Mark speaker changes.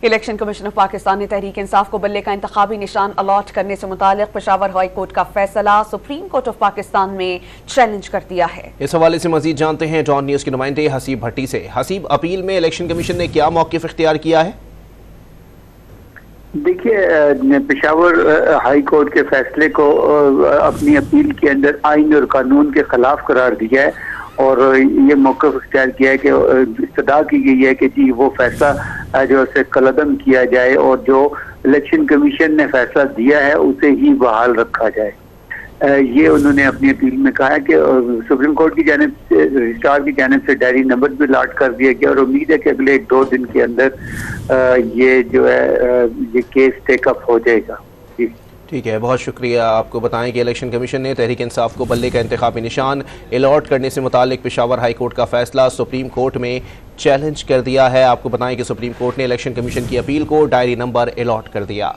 Speaker 1: Election commission of Pakistan ने तहरीक इंसाफ को बल्ले का इंतखाबी निशान अलॉट करने से मुतालिक पेशावर हाई कोर्ट का फैसला सुप्रीम कोर्ट ऑफ पाकिस्तान में चैलेंज कर दिया है।
Speaker 2: इस हवाले से मजीद जानते हैं डॉन न्यूज के नुमाइंदे हसीब भट्टी से। हसीब, अपील में इलेक्शन कमीशन ने क्या मौक़िफ़ इख्तियार किया है?
Speaker 3: देखिए, पेशावर हाई कोर्ट के फैसले को अपनी अपील के अंदर आइन और कानून के खिलाफ करार दिया है और ये मौक़िफ़ इख्तियार किया है कि इस्तदा की गई है कि जी वो फैसला जो है कलअदम किया जाए और जो इलेक्शन कमीशन ने फैसला दिया है उसे ही बहाल रखा जाए। ये उन्होंने अपनी अपील में कहा है कि सुप्रीम कोर्ट की जानिब से, रजिस्ट्रार की जानिब से डायरी नंबर भी अलॉट कर दिया गया और उम्मीद है कि अगले 1-2 दिन के अंदर ये जो है ये केस टेकअप हो जाएगा।
Speaker 2: ठीक है, बहुत शुक्रिया। आपको बताएं कि इलेक्शन कमीशन ने तहरीक इंसाफ को बल्ले का इंतखाबी निशान अलॉट करने से मुतालिक पेशावर हाई कोर्ट का फैसला सुप्रीम कोर्ट में चैलेंज कर दिया है। आपको बताएं कि सुप्रीम कोर्ट ने इलेक्शन कमीशन की अपील को डायरी नंबर अलॉट कर दिया।